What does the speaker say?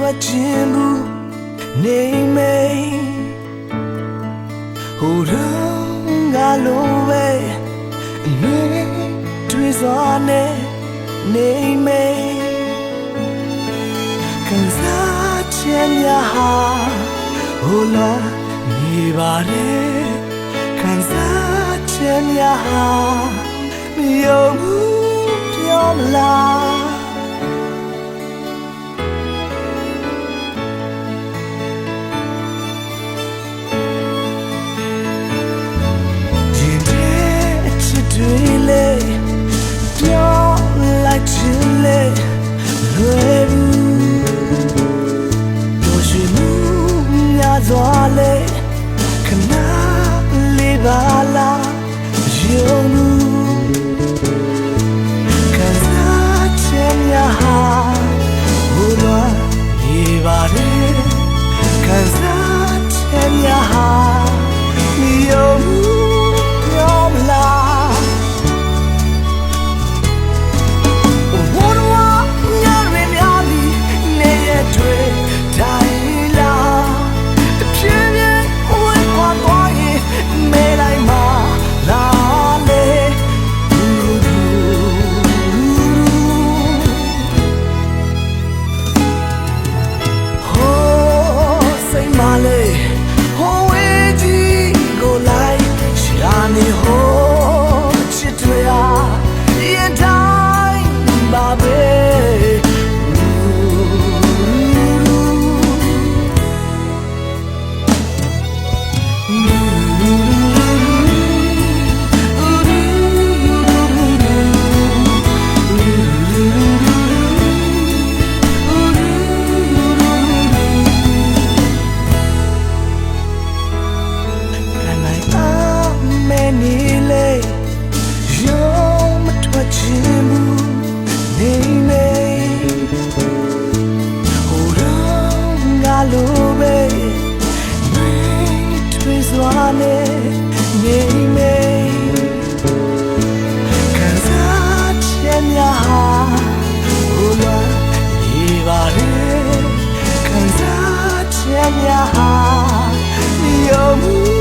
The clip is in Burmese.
ထွက်ခြင်းဘူးနေမေဟိုတော့ငါလိုပဲနေတွေ့စွာနဲ့နေမေခံစားခြင်းများဟာဟိုလာနေပါလေခံစားခြင်းများဟာမယုံဘူးပြောမလားတွေ့လေပြောလိုက်ချင်လေလွယ်ဘူးတို့ရှိမှုများစွာလေခဏလေးပါလားယုံမှုခံစားချက်များဟာဘုရားနေပါတယ်ခံစားချက်များဟာယုံမှုပြောမလားနေမေခံစားချက်များဟာဘုရားနေပါလေခံစားချက်များဟာယုံ